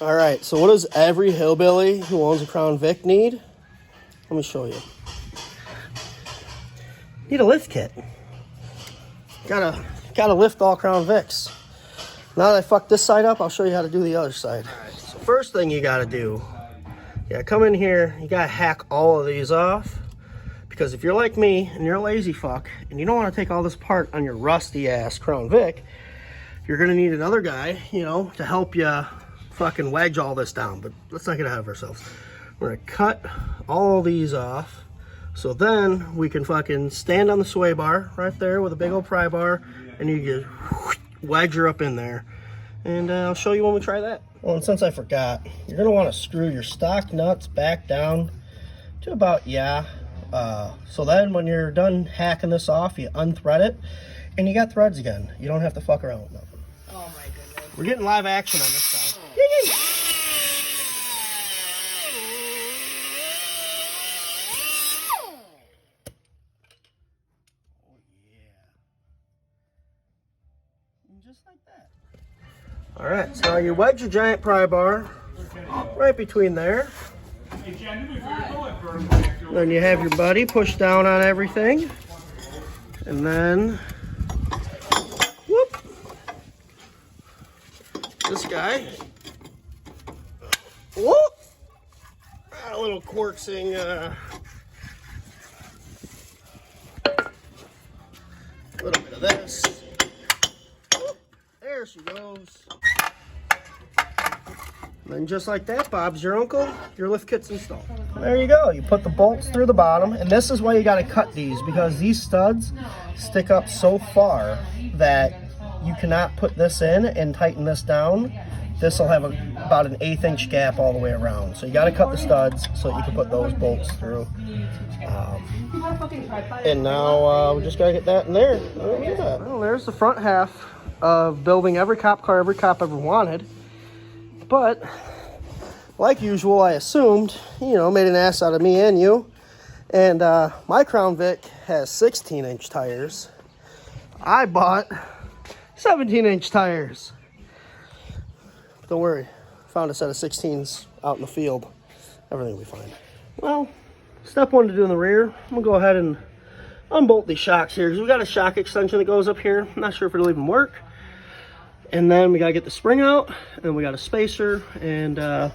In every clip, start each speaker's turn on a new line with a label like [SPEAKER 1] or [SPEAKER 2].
[SPEAKER 1] All right, so what does every hillbilly who owns a Crown Vic need? Let me show you. Need a lift kit. Gotta lift all Crown Vics. Now that I fucked this side up, I'll show you how to do the other side. All right, so first thing you gotta do, come in here, you gotta hack all of these off. Because if you're like me and you're a lazy fuck and you don't want to take all this apart on your rusty ass Crown Vic, you're gonna need another guy, to help you fucking wedge all this down. But let's not get ahead of ourselves. We're gonna cut all these off, so then we can fucking stand on the sway bar right there with a big old pry bar, and you just wedge her up in there. And I'll show you when we try that. Well, and since I forgot, you're gonna want to screw your stock nuts back down to about so then when you're done hacking this off, you unthread it, and you got threads again. You don't have to fuck around with them.
[SPEAKER 2] Oh my goodness.
[SPEAKER 1] We're getting live action on this side. Oh yeah. And just like that. All right, so you wedge your giant pry bar right between there. Then you have your buddy push down on everything, and then whoop, this guy, whoop, a little quartzing, a little bit of this, whoop, there she goes. And then just like that, Bob's your uncle, your lift kit's installed. There you go. You put the bolts through the bottom, and this is why you got to cut these, because these studs stick up so far that you cannot put this in and tighten this down. This will have about an 1/8 inch gap all the way around. So you got to cut the studs so you can put those bolts through. And now we just got to get that in there. Well, there's the front half of building every cop car every cop ever wanted. But, like usual, I assumed, made an ass out of me and you. And my Crown Vic has 16-inch tires. I bought 17-inch tires. But don't worry, found a set of 16s out in the field. Everything will be fine. Well, step one to do in the rear, I'm going to go ahead and unbolt these shocks here, because we got a shock extension that goes up here. I'm not sure if it'll even work. And then we gotta get the spring out, and we got a spacer, and I'm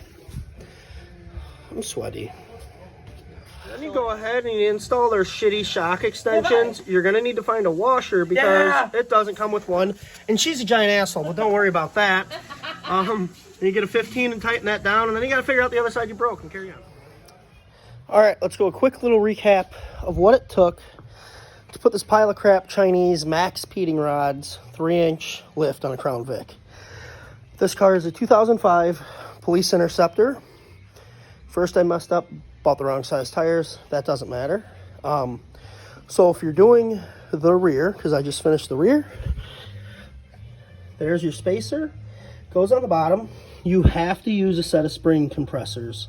[SPEAKER 1] sweaty. Then you go ahead and you install their shitty shock extensions. You're gonna need to find a washer because it doesn't come with one. And she's a giant asshole, but don't worry about that. And you get a 15 and tighten that down, and then you gotta figure out the other side you broke and carry on. All right, let's go a quick little recap of what it took to put this pile of crap Chinese Max Peating Rods 3-inch lift on a Crown Vic. This car is a 2005 Police Interceptor. First I messed up, bought the wrong size tires. That doesn't matter. So if you're doing the rear, because I just finished the rear, there's your spacer. Goes on the bottom. You have to use a set of spring compressors.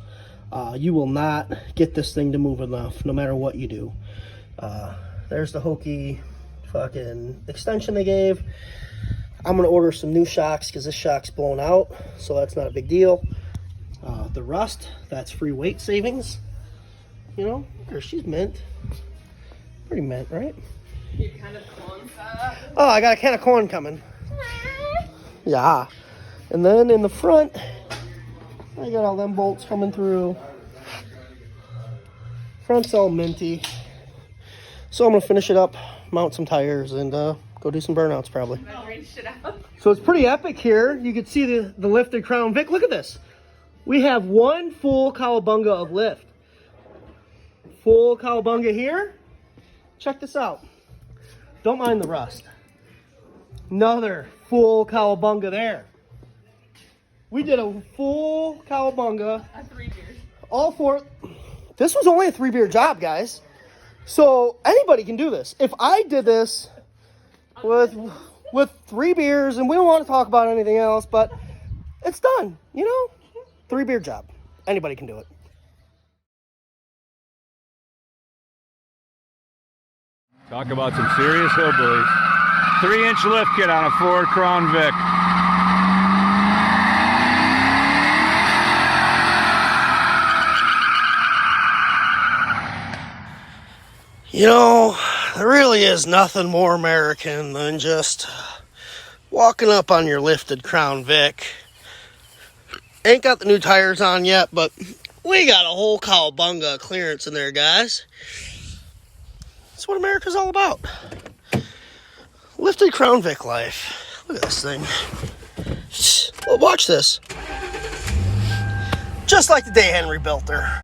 [SPEAKER 1] You will not get this thing to move enough, no matter what you do. There's the hokey fucking extension they gave. I'm going to order some new shocks because this shock's blown out, so that's not a big deal. The rust, that's free weight savings. She's mint. Pretty mint, right?
[SPEAKER 2] Your can of corn salad.
[SPEAKER 1] Oh, I got a can of corn coming. Yeah. And then in the front, I got all them bolts coming through. Front's all minty. So I'm going to finish it up, mount some tires, and go do some burnouts probably. So it's pretty epic here. You can see the lifted Crown Vic. Look at this. We have one full cowabunga of lift. Full cowabunga here. Check this out. Don't mind the rust. Another full cowabunga there. We did a full cowabunga.
[SPEAKER 2] 3 beers.
[SPEAKER 1] All four. This was only a 3-beer job, guys. So anybody can do this. If I did this with 3 beers, and we don't want to talk about anything else, but it's done, 3-beer job. Anybody can do it.
[SPEAKER 3] Talk about some serious hillbillies. 3-inch lift kit on a Ford Crown Vic.
[SPEAKER 1] You know, there really is nothing more American than just walking up on your lifted Crown Vic. Ain't got the new tires on yet, but we got a whole cowabunga clearance in there, guys. That's what America's all about. Lifted Crown Vic life. Look at this thing. Well, watch this. Just like the day Henry built her.